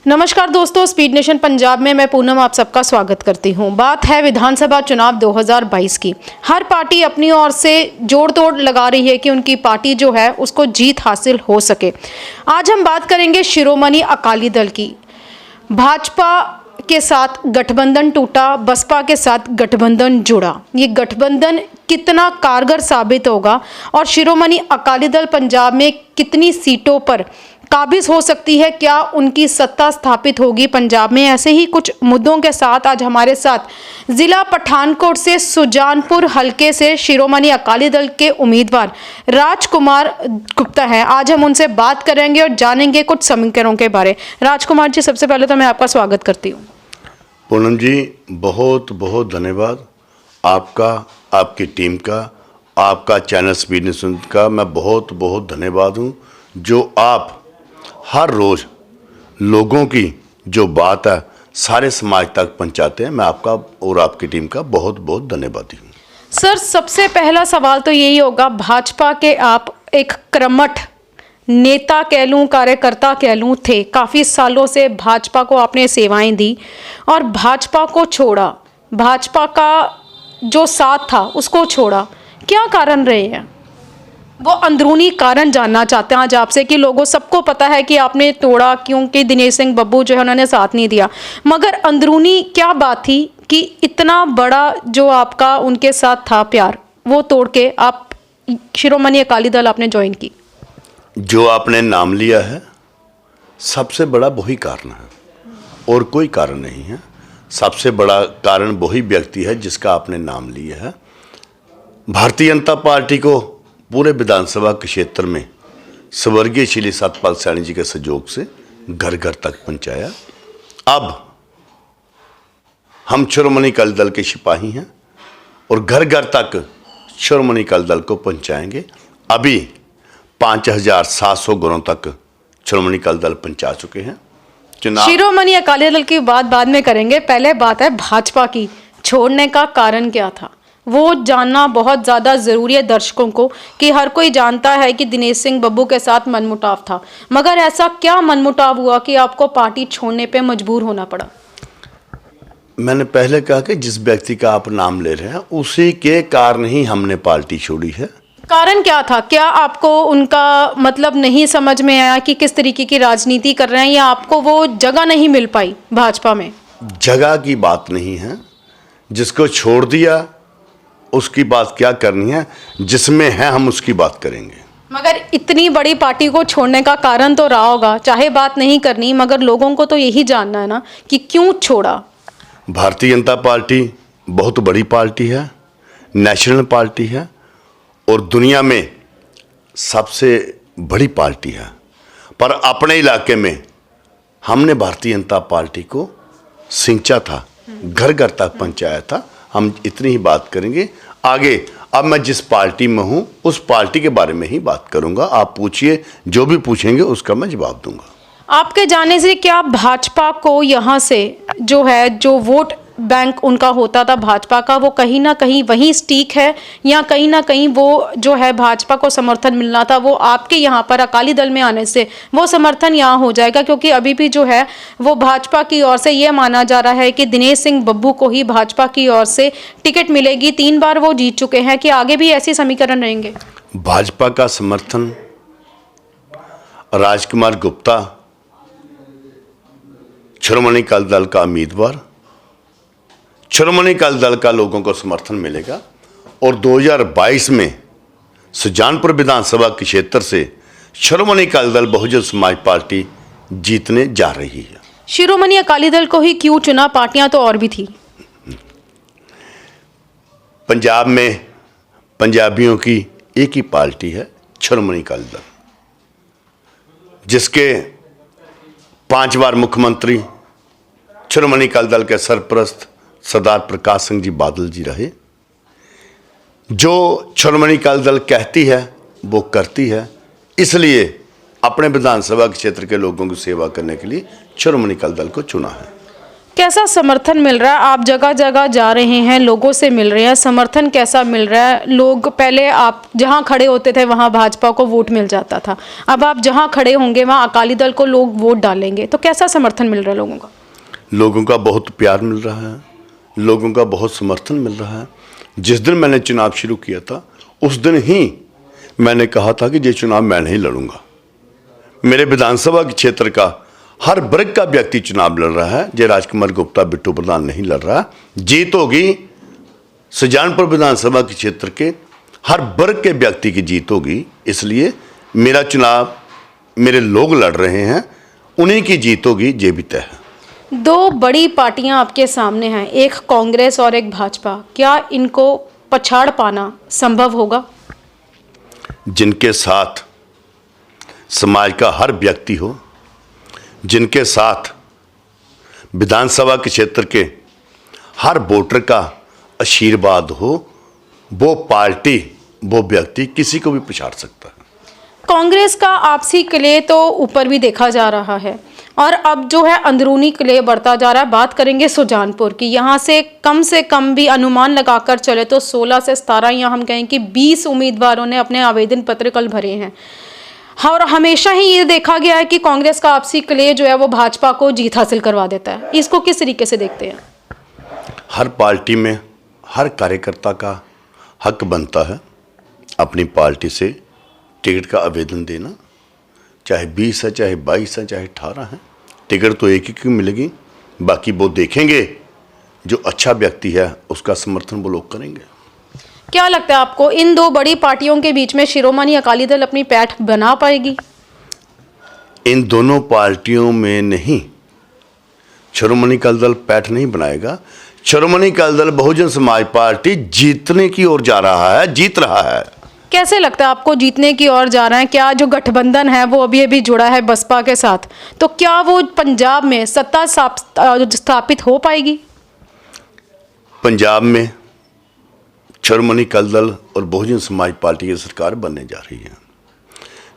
नमस्कार दोस्तों, speed nation Punjab में मैं पूनम आप सबका स्वागत करती हूं। बात है विधानसभा चुनाव 2022 की। हर पार्टी अपनी ओर से जोड़ तोड़ लगा रही है कि उनकी पार्टी जो है उसको जीत हासिल हो सके। आज हम बात करेंगे शिरोमणि अकाली दल की। भाजपा के साथ गठबंधन टूटा, बसपा के साथ गठबंधन जुड़ा। ये गठबंधन कितना कारगर साबित होगा और शिरोमणि अकाली दल पंजाब में कितनी सीटों पर काबिज हो सकती है, क्या उनकी सत्ता स्थापित होगी पंजाब में? ऐसे ही कुछ मुद्दों के साथ आज हमारे साथ जिला पठानकोट से सुजानपुर हलके से शिरोमणि अकाली दल के उम्मीदवार राजकुमार गुप्ता हैं। आज हम उनसे बात करेंगे और जानेंगे कुछ समीकरणों के बारे। राजकुमार जी, सबसे पहले तो मैं आपका स्वागत करती हूँ। पूनम जी, बहुत बहुत धन्यवाद आपका, आपकी टीम का, आपका चैनल स्पीड नेशन का मैं बहुत बहुत धन्यवाद हूँ जो आप हर रोज़ लोगों की जो बात है सारे समाज तक पहुंचाते हैं। मैं आपका और आपकी टीम का बहुत बहुत धन्यवादी हूँ। सर, सबसे पहला सवाल तो यही होगा, भाजपा के आप एक कर्मठ नेता कह लूँ, कार्यकर्ता कह लूँ थे। काफ़ी सालों से भाजपा को आपने सेवाएं दी और भाजपा को छोड़ा, भाजपा का जो साथ था उसको छोड़ा। क्या कारण रहे हैं? वो अंदरूनी कारण जानना चाहते हैं आज आपसे कि लोगों सबको पता है कि आपने तोड़ा क्योंकि दिनेश सिंह बब्बू जो है उन्होंने साथ नहीं दिया, मगर अंदरूनी क्या बात थी कि इतना बड़ा जो आपका उनके साथ था प्यार, वो तोड़ के आप शिरोमणि अकाली दल आपने ज्वाइन की? जो आपने नाम लिया है सबसे बड़ा वही कारण है और कोई कारण नहीं है। सबसे बड़ा कारण वही व्यक्ति है जिसका आपने नाम लिया है। भारतीय जनता पार्टी को पूरे विधानसभा के क्षेत्र में स्वर्गीय श्री सतपाल सैनी जी के सहयोग से घर घर तक पहुंचाया। अब हम शिरोमणि अकाली दल के सिपाही हैं और घर घर तक शिरोमणि अकाली दल को पहुंचाएंगे। अभी 5700 घरों तक शिरोमणि अकाली दल पहुंचा चुके हैं। शिरोमणि अकाली दल की बात बाद में करेंगे, पहले बात है भाजपा की। छोड़ने का कारण क्या था वो जानना बहुत ज़्यादा ज़रूरी है दर्शकों को, कि हर कोई जानता है कि दिनेश सिंह बब्बू के साथ मनमुटाव था, मगर ऐसा क्या मनमुटाव हुआ कि आपको पार्टी छोड़ने पे मजबूर होना पड़ा? मैंने पहले कहा कि जिस व्यक्ति का आप नाम ले रहे हैं उसी के कारण ही हमने पार्टी छोड़ी है। कारण क्या था? क्या आपको उनका मतलब नहीं समझ में आया कि किस तरीके की राजनीति कर रहे हैं, या आपको वो जगह नहीं मिल पाई भाजपा में? जगह की बात नहीं है, जिसको छोड़ दिया उसकी बात क्या करनी है, जिसमें है हम उसकी बात करेंगे। मगर इतनी बड़ी पार्टी को छोड़ने का कारण तो रहा होगा, चाहे बात नहीं करनी मगर लोगों को तो यही जानना है ना कि क्यों छोड़ा। भारतीय जनता पार्टी बहुत बड़ी पार्टी है, नेशनल पार्टी है और दुनिया में सबसे बड़ी पार्टी है, पर अपने इलाके में हमने भारतीय जनता पार्टी को सिंचा था, घर घर तक पहुंचाया था। हम इतनी ही बात करेंगे आगे। अब मैं जिस पार्टी में हूं उस पार्टी के बारे में ही बात करूंगा। आप पूछिए, जो भी पूछेंगे उसका मैं जवाब दूंगा। आपके जाने से क्या भाजपा को यहाँ से जो है जो वोट बैंक उनका होता था भाजपा का, वो कहीं ना कहीं वहीं स्टिक है, या कहीं ना कहीं वो जो है भाजपा को समर्थन मिलना था वो आपके यहाँ पर अकाली दल में आने से वो समर्थन यहाँ हो जाएगा? क्योंकि अभी भी जो है वो भाजपा की ओर से ये माना जा रहा है कि दिनेश सिंह बब्बू को ही भाजपा की ओर से टिकट मिलेगी। 3 बार वो जीत चुके हैं, कि आगे भी ऐसे समीकरण रहेंगे? भाजपा का समर्थन राजकुमार गुप्ता शिरोमणि अकाली दल का उम्मीदवार, शिरोमणि अकाली दल का लोगों को समर्थन मिलेगा और 2022 में सुजानपुर विधानसभा के क्षेत्र से शिरोमणि अकाली दल बहुजन समाज पार्टी जीतने जा रही है। शिरोमणि अकाली दल को ही क्यों चुना? पार्टियां तो और भी थी। पंजाब में पंजाबियों की एक ही पार्टी है, शिरोमणि अकाली दल, जिसके 5 बार मुख्यमंत्री शिरोमणि अकाली दल के सरपरस्त सरदार प्रकाश सिंह जी बादल जी रहे। जो शिरोमणि अकाली दल कहती है वो करती है, इसलिए अपने विधानसभा के क्षेत्र के लोगों की सेवा करने के लिए शिरोमणि अकाली दल को चुना है। कैसा समर्थन मिल रहा है? आप जगह जगह जा रहे हैं, लोगों से मिल रहे हैं, समर्थन कैसा मिल रहा है? लोग पहले आप जहां खड़े होते थे वहां भाजपा को वोट मिल जाता था, अब आप जहां खड़े होंगे वहां अकाली दल को लोग वोट डालेंगे, तो कैसा समर्थन मिल रहा है लोगों का? लोगों का बहुत प्यार मिल रहा है, लोगों का बहुत समर्थन मिल रहा है। जिस दिन मैंने चुनाव शुरू किया था उस दिन ही मैंने कहा था कि ये चुनाव मैं नहीं लड़ूंगा। मेरे विधानसभा के क्षेत्र का हर वर्ग का व्यक्ति चुनाव लड़ रहा है। जय राजकुमार गुप्ता बिट्टू प्रधान नहीं लड़ रहा। जीत होगी सुजानपुर विधानसभा के क्षेत्र के हर वर्ग के व्यक्ति की जीत होगी, इसलिए मेरा चुनाव मेरे लोग लड़ रहे हैं, उन्हीं की जीत होगी, ये भी तय है। दो बड़ी पार्टियां आपके सामने हैं, एक कांग्रेस और एक भाजपा, क्या इनको पछाड़ पाना संभव होगा? जिनके साथ समाज का हर व्यक्ति हो, जिनके साथ विधानसभा के क्षेत्र के हर वोटर का आशीर्वाद हो, वो पार्टी वो व्यक्ति किसी को भी पछाड़ सकता है। कांग्रेस का आपसी क्ले तो ऊपर भी देखा जा रहा है और अब जो है अंदरूनी क्ले बढ़ता जा रहा है। बात करेंगे सुजानपुर की, यहाँ से कम भी अनुमान लगाकर चले तो 16 से 17 या हम कहें कि 20 उम्मीदवारों ने अपने आवेदन पत्र कल भरे हैं। और हमेशा ही ये देखा गया है कि कांग्रेस का आपसी क्ले जो है वो भाजपा को जीत हासिल करवा देता है। इसको किस तरीके से देखते हैं? हर पार्टी में हर कार्यकर्ता का हक बनता है अपनी पार्टी से टिकट का आवेदन देना, चाहे 20 है, चाहे 22 है, चाहे 18 है। टिकट तो एक ही की मिलेगी, बाकी वो देखेंगे जो अच्छा व्यक्ति है उसका समर्थन वो लोग करेंगे। क्या लगता है आपको इन दो बड़ी पार्टियों के बीच में शिरोमणि अकाली दल अपनी पैठ बना पाएगी? इन दोनों पार्टियों में नहीं, शिरोमणि अकाली दल पैठ नहीं बनाएगा। शिरोमणि अकाली दल बहुजन समाज पार्टी जीतने की ओर जा रहा है, जीत रहा है। कैसे लगता है आपको जीतने की ओर जा रहा है? क्या जो गठबंधन है वो अभी अभी जुड़ा है बसपा के साथ, तो क्या वो पंजाब में सत्ता स्थापित हो पाएगी? पंजाब में शिरोमणि अकाली दल और बहुजन समाज पार्टी की सरकार बनने जा रही है।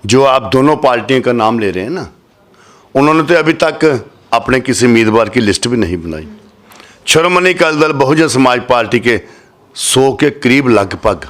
जो आप दोनों पार्टियों का नाम ले रहे हैं ना, उन्होंने तो अभी तक अपने किसी उम्मीदवार की लिस्ट भी नहीं बनाई। शिरोमणि अकाली दल बहुजन समाज पार्टी के 100 के करीब लगभग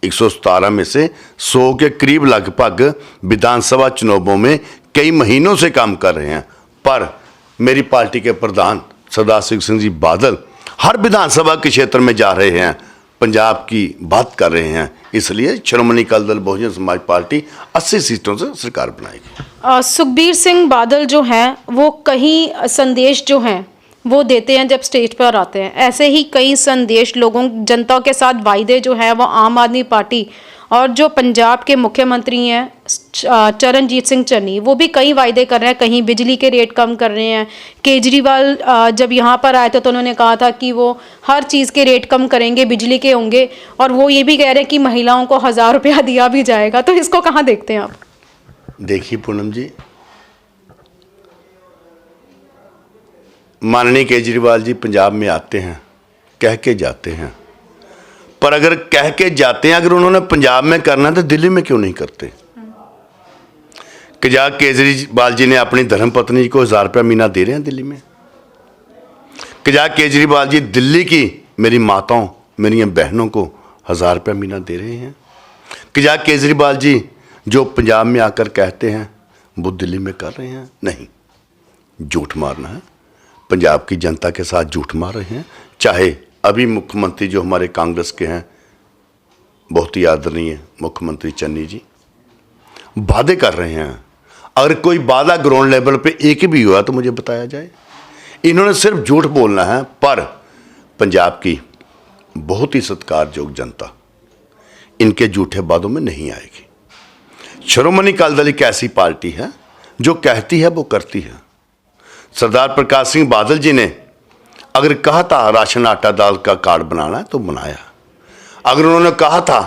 117 में से 100 के करीब लगभग विधानसभा चुनावों में कई महीनों से काम कर रहे हैं, पर मेरी पार्टी के प्रधान सरदार सिंह जी बादल हर विधानसभा के क्षेत्र में जा रहे हैं, पंजाब की बात कर रहे हैं, इसलिए शिरोमणि अकाली दल बहुजन समाज पार्टी 80 सीटों से सरकार बनाएगी। सुखबीर सिंह बादल जो हैं वो कहीं संदेश जो हैं वो देते हैं जब स्टेज पर आते हैं, ऐसे ही कई संदेश लोगों जनता के साथ वायदे जो है वो आम आदमी पार्टी और जो पंजाब के मुख्यमंत्री हैं चरणजीत सिंह चन्नी, वो भी कई वायदे कर रहे हैं। कहीं बिजली के रेट कम कर रहे हैं। केजरीवाल जब यहाँ पर आए थे तो उन्होंने कहा था कि वो हर चीज़ के रेट कम करेंगे, बिजली के होंगे, और वो ये भी कह रहे हैं कि महिलाओं को 1000 रुपया दिया भी जाएगा। तो इसको कहाँ देखते हैं आप? देखिए पूनम जी, माननीय केजरीवाल जी पंजाब में आते हैं, कह के जाते हैं, पर अगर कह के जाते हैं, अगर उन्होंने पंजाब में करना है तो दिल्ली में क्यों नहीं करते? क्या केजरीवाल जी ने अपनी धर्मपत्नी को 1000 रुपया महीना दे रहे हैं दिल्ली में? क्या केजरीवाल जी दिल्ली की मेरी माताओं मेरी बहनों को 1000 रुपया महीना दे रहे हैं? क्या केजरीवाल जी जो पंजाब में आकर कहते हैं वो दिल्ली में कर रहे हैं? नहीं, झूठ मारना है। पंजाब की जनता के साथ झूठ मार रहे हैं। चाहे अभी मुख्यमंत्री जो हमारे कांग्रेस के हैं, बहुत ही आदरणीय मुख्यमंत्री चन्नी जी, वादे कर रहे हैं। अगर कोई वादा ग्राउंड लेवल पे एक भी हुआ तो मुझे बताया जाए। इन्होंने सिर्फ झूठ बोलना है, पर पंजाब की बहुत ही सत्कारयोग जनता इनके झूठे वादों में नहीं आएगी। शिरोमणि अकाली दल एक ऐसी पार्टी है जो कहती है वो करती है। सरदार प्रकाश सिंह बादल जी ने अगर कहा था राशन आटा दाल का कार्ड बनाना है तो बनाया। अगर उन्होंने कहा था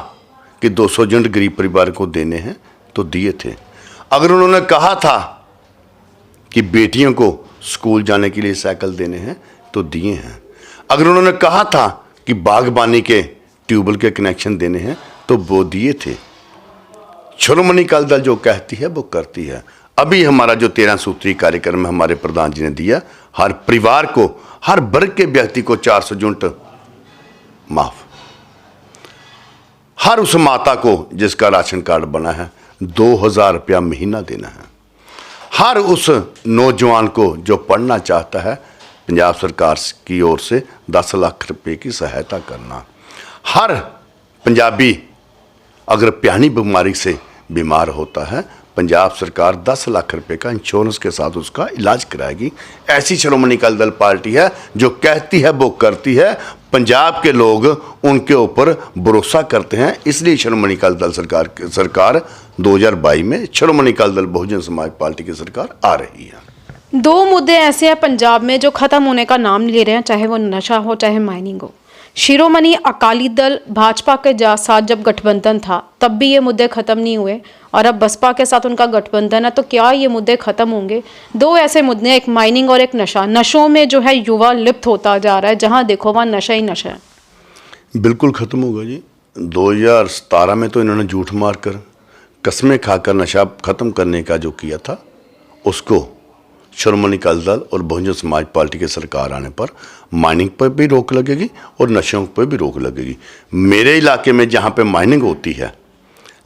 कि 200 यूनिट गरीब परिवार को देने हैं तो दिए थे। अगर उन्होंने कहा था कि बेटियों को स्कूल जाने के लिए साइकिल देने हैं तो दिए हैं। अगर उन्होंने कहा था कि बागबानी के ट्यूबवेल के कनेक्शन देने हैं तो वो दिए थे। शिरोमणि अकाली दल जो कहती है वो करती है। अभी हमारा जो 13 सूत्री कार्यक्रम हमारे प्रधान जी ने दिया, हर परिवार को, हर वर्ग के व्यक्ति को 400 यूनिट माफ, हर उस माता को जिसका राशन कार्ड बना है 2000 रुपया महीना देना है, हर उस नौजवान को जो पढ़ना चाहता है पंजाब सरकार की ओर से 10 लाख रुपए की सहायता करना, हर पंजाबी अगर प्यानी बीमारी से बीमार होता है पंजाब सरकार 10 लाख रुपए का इंश्योरेंस के साथ उसका इलाज कराएगी। ऐसी श्रोमणी अकाली दल पार्टी है जो कहती है वो करती है। पंजाब के लोग उनके ऊपर भरोसा करते हैं, इसलिए श्रोमणी अकाली दल सरकार 2022 में श्रोमणी अकाली दल बहुजन समाज पार्टी की सरकार आ रही है। 2 मुद्दे ऐसे हैं पंजाब में जो खत्म होने का नाम नहीं ले रहे हैं, चाहे वो नशा हो चाहे माइनिंग हो। शिरोमणि अकाली दल भाजपा के साथ जब गठबंधन था तब भी ये मुद्दे खत्म नहीं हुए और अब बसपा के साथ उनका गठबंधन है, तो क्या ये मुद्दे खत्म होंगे? 2 ऐसे मुद्दे हैं, एक माइनिंग और एक नशा। नशों में जो है युवा लिप्त होता जा रहा है, जहां देखो वहां नशा ही नशा है। बिल्कुल ख़त्म होगा जी। 2017 में तो इन्होंने झूठ मारकर कस्में खाकर नशा ख़त्म करने का जो किया था, उसको श्रोमणी अकाली दल और बहुजन समाज पार्टी की सरकार आने पर माइनिंग पर भी रोक लगेगी और नशों पर भी रोक लगेगी। मेरे इलाके में जहाँ पे माइनिंग होती है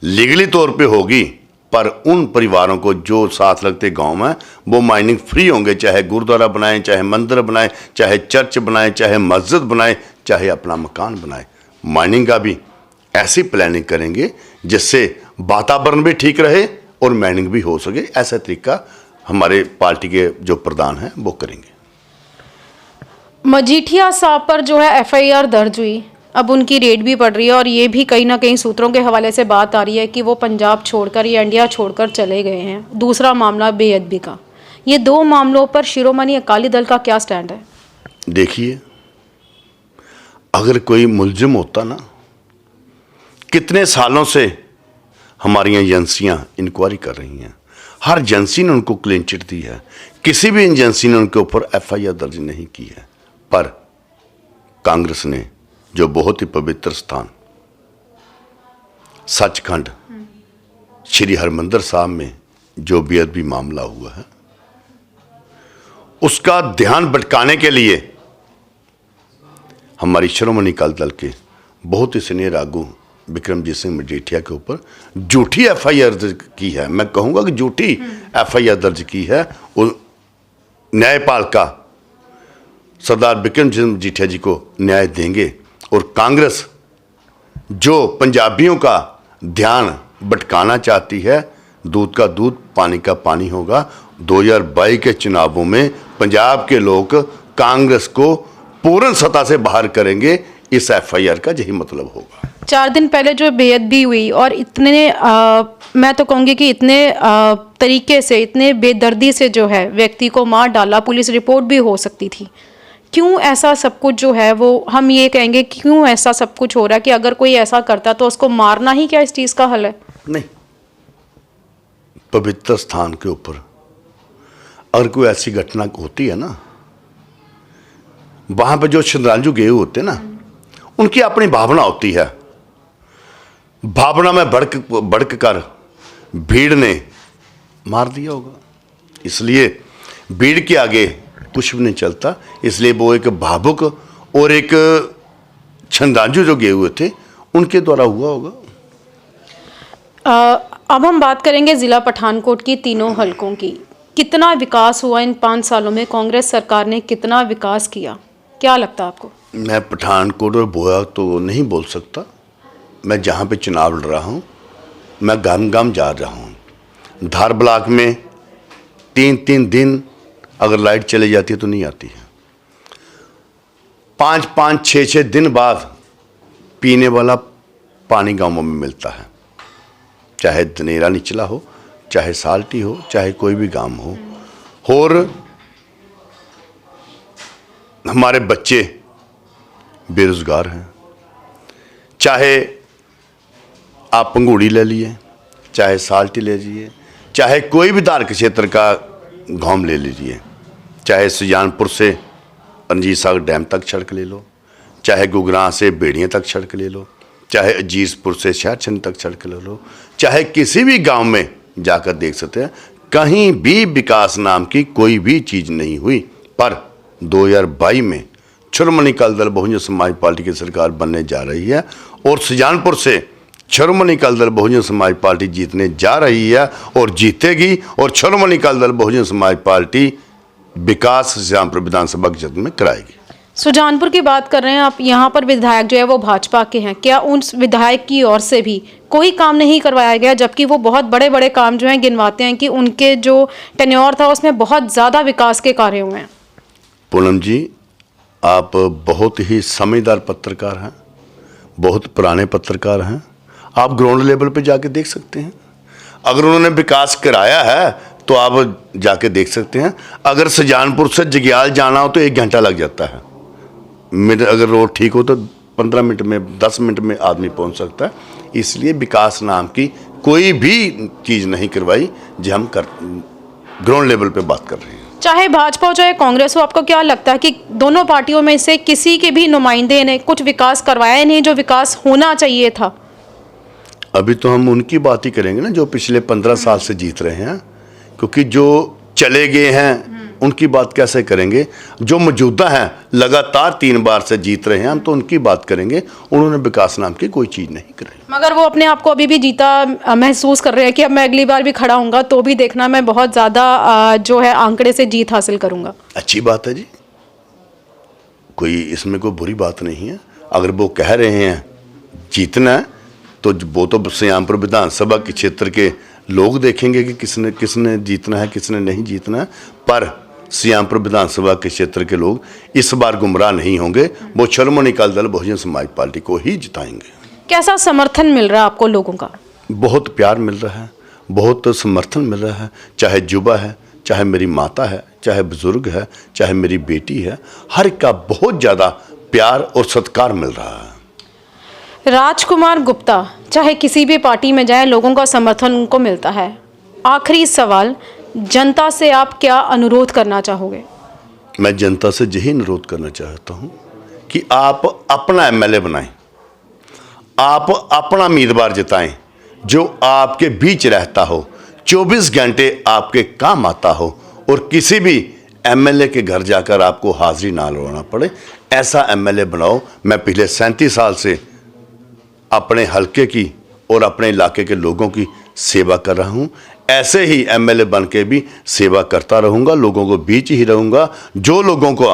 लीगली तौर पे होगी, पर उन परिवारों को जो साथ लगते गांव में वो माइनिंग फ्री होंगे, चाहे गुरुद्वारा बनाएं, चाहे मंदिर बनाएं, चाहे चर्च बनाएं, चाहे मस्जिद बनाएं, चाहे अपना मकान बनाएं। माइनिंग का भी ऐसी प्लानिंग करेंगे जिससे वातावरण भी ठीक रहे और माइनिंग भी हो सके। ऐसा तरीका हमारे पार्टी के जो प्रधान हैं वो करेंगे। मजीठिया साहब पर जो है एफआईआर दर्ज हुई, अब उनकी रेड भी पड़ रही है और ये भी कहीं ना कहीं सूत्रों के हवाले से बात आ रही है कि वो पंजाब छोड़कर या इंडिया छोड़कर चले गए हैं। दूसरा मामला बेअदबी का। ये 2 मामलों पर शिरोमणि अकाली दल का क्या स्टैंड है? देखिए, अगर कोई मुलजिम होता ना, कितने सालों से हमारी एजेंसियां इंक्वायरी कर रही हैं, हर एजेंसी ने उनको क्लीन चिट दी है, किसी भी एजेंसी ने उनके ऊपर एफआईआर दर्ज नहीं की है। पर कांग्रेस ने जो बहुत ही पवित्र स्थान सचखंड श्री हरमंदिर साहब में जो बेअदबी मामला हुआ है, उसका ध्यान भटकाने के लिए हमारी श्रोमणी अकाली दल के बहुत ही सीनियर आगू विक्रमजीत सिंह मजीठिया के ऊपर झूठी एफआईआर दर्ज की है। मैं कहूँगा कि झूठी एफआईआर दर्ज की है। न्यायपालिका सरदार विक्रमजीत सिंह मजीठिया जी को न्याय देंगे और कांग्रेस जो पंजाबियों का ध्यान भटकाना चाहती है, दूध का दूध पानी का पानी होगा। 2022 के चुनावों में पंजाब के लोग कांग्रेस को पूर्ण सत्ता से बाहर करेंगे। इस एफआईआर का यही मतलब होगा। 4 दिन पहले जो बेअदबी हुई और इतने मैं तो कहूँगी कि इतने तरीके से, इतने बेदर्दी से जो है व्यक्ति को मार डाला, पुलिस रिपोर्ट भी हो सकती थी। क्यों ऐसा सब कुछ जो है वो हम ये कहेंगे क्यों ऐसा सब कुछ हो रहा है कि अगर कोई ऐसा करता तो उसको मारना ही क्या इस चीज़ का हल है? नहीं, पवित्र स्थान के ऊपर अगर कोई ऐसी घटना होती है ना, वहाँ पर जो श्रद्धालु गए होते हैं ना, उनकी अपनी भावना होती है। भावना में भड़क कर भीड़ ने मार दिया होगा, इसलिए भीड़ के आगे कुछ भी नहीं चलता। इसलिए वो एक भावुक और एक श्रद्धालु जो गए हुए थे उनके द्वारा हुआ होगा। अब हम बात करेंगे ज़िला पठानकोट की तीनों हलकों की। कितना विकास हुआ इन 5 सालों में? कांग्रेस सरकार ने कितना विकास किया, क्या लगता है आपको? मैं पठानकोट और बोया तो नहीं बोल सकता। मैं जहाँ पे चुनाव लड़ रहा हूँ, मैं गांव गांव जा रहा हूँ। धार ब्लॉक में 3-3 दिन अगर लाइट चली जाती है तो नहीं आती है। 5-5, 6-6 दिन बाद पीने वाला पानी गाँवों में मिलता है, चाहे धनेरा निचला हो, चाहे साल्टी हो, चाहे कोई भी गांव हो। और हमारे बच्चे बेरोजगार हैं, चाहे आप पंगूड़ी ले लिए, चाहे साल्टी ले लीजिए, चाहे कोई भी धार्मिक क्षेत्र का गांव ले लीजिए, चाहे सुजानपुर से रणजीत सागर डैम तक सड़क ले लो, चाहे गुगरां से बेड़ियाँ तक सड़क ले लो, चाहे अजीजपुर से शहर छन तक सड़क ले लो, चाहे किसी भी गांव में जाकर देख सकते हैं कहीं भी विकास नाम की कोई भी चीज़ नहीं हुई। पर 2022 में शिरोमणि अकाली दल बहुजन समाज पार्टी की सरकार बनने जा रही है और सुजानपुर से शिरोमणि अकाली दल बहुजन समाज पार्टी जीतने जा रही है और जीतेगी। और शिरोमणि अकाली दल बहुजन समाज पार्टी विकास सुजानपुर विधानसभा क्षेत्र में कराएगी। सुजानपुर की बात कर रहे हैं आप, यहाँ पर विधायक जो है वो भाजपा के हैं, क्या उन विधायक की ओर से भी कोई काम नहीं करवाया गया, जबकि वो बहुत बड़े बड़े काम जो हैं गिनवाते हैं कि उनके जो टेन्योर था उसमें बहुत ज़्यादा विकास के कार्य हुए हैं? पूनम जी, आप बहुत ही समझदार पत्रकार हैं, बहुत पुराने पत्रकार हैं। आप ग्राउंड लेवल पे जाके देख सकते हैं। अगर उन्होंने विकास कराया है तो आप जाके देख सकते हैं। अगर सुजानपुर से जग्याल जाना हो तो 1 घंटा लग जाता है। अगर रोड ठीक हो तो 15 मिनट में 10 मिनट में आदमी पहुंच सकता है। इसलिए विकास नाम की कोई भी चीज़ नहीं करवाई जो हम ग्राउंड लेवल पे बात कर रहे हैं। चाहे भाजपा हो चाहे कांग्रेस हो, आपको क्या लगता है कि दोनों पार्टियों में से किसी के भी नुमाइंदे ने कुछ विकास करवाया नहीं जो विकास होना चाहिए था? अभी तो हम उनकी बात ही करेंगे ना जो पिछले 15 साल से जीत रहे हैं, क्योंकि जो चले गए हैं उनकी बात कैसे करेंगे। जो मौजूदा हैं लगातार 3 बार से जीत रहे हैं, हम तो उनकी बात करेंगे। उन्होंने विकास नाम की कोई चीज़ नहीं करी। मगर वो अपने आप को अभी भी जीता महसूस कर रहे हैं कि अब मैं अगली बार भी खड़ा हूँगा तो भी देखना मैं बहुत ज़्यादा जो है आंकड़े से जीत हासिल करूँगा। अच्छी बात है जी, कोई इसमें कोई बुरी बात नहीं है। अगर वो कह रहे हैं जीतना है तो वो तो सुजानपुर विधानसभा के क्षेत्र के लोग देखेंगे कि किसने जीतना है किसने नहीं जीतना है। पर सुजानपुर विधानसभा के क्षेत्र के लोग इस बार गुमराह नहीं होंगे, वो शिरोमणि अकाली दल बहुजन समाज पार्टी को ही जिताएंगे। कैसा समर्थन मिल रहा है आपको लोगों का? बहुत प्यार मिल रहा है, बहुत समर्थन मिल रहा है। चाहे युवा है, चाहे मेरी माता है, चाहे बुजुर्ग है, चाहे मेरी बेटी है, हर एक का बहुत ज़्यादा प्यार और सत्कार मिल रहा है। राजकुमार गुप्ता चाहे किसी भी पार्टी में जाए लोगों का समर्थन उनको मिलता है। आखिरी सवाल, जनता से आप क्या अनुरोध करना चाहोगे? मैं जनता से यही अनुरोध करना चाहता हूँ कि आप अपना एमएलए बनाएं, आप अपना उम्मीदवार जिताएं जो आपके बीच रहता हो, 24 घंटे आपके काम आता हो और किसी भी एमएलए के घर जाकर आपको हाजिरी ना लगाना पड़े। ऐसा एमएलए बनाओ। मैं पिछले 37 साल से अपने हलके की और अपने इलाके के लोगों की सेवा कर रहा हूँ। ऐसे ही एमएलए बन के भी सेवा करता रहूँगा, लोगों को बीच ही रहूँगा। जो लोगों को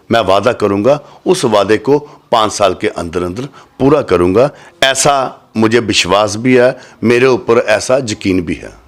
मैं वादा करूँगा उस वादे को 5 साल के अंदर अंदर पूरा करूँगा। ऐसा मुझे विश्वास भी है, मेरे ऊपर ऐसा यकीन भी है।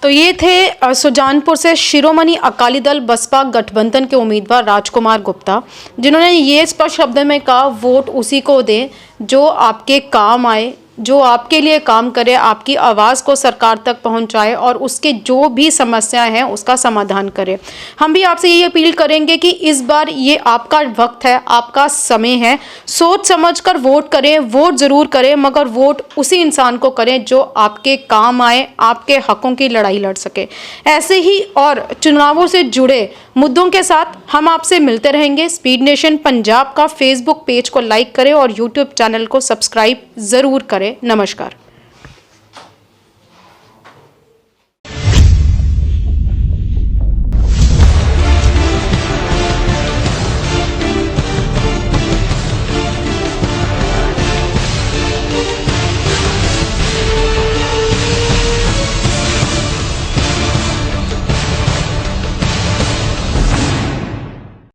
तो ये थे सुजानपुर से शिरोमणि अकाली दल बसपा गठबंधन के उम्मीदवार राजकुमार गुप्ता, जिन्होंने ये स्पष्ट शब्द में कहा वोट उसी को दें जो आपके काम आए, जो आपके लिए काम करे, आपकी आवाज़ को सरकार तक पहुंचाए और उसके जो भी समस्याएं हैं उसका समाधान करे। हम भी आपसे ये अपील करेंगे कि इस बार ये आपका वक्त है, आपका समय है, सोच समझकर वोट करें। वोट ज़रूर करें मगर वोट उसी इंसान को करें जो आपके काम आए, आपके हकों की लड़ाई लड़ सके। ऐसे ही और चुनावों से जुड़े मुद्दों के साथ हम आपसे मिलते रहेंगे। स्पीड नेशन पंजाब का फेसबुक पेज को लाइक करें और यूट्यूब चैनल को सब्सक्राइब ज़रूर करें। नमस्कार।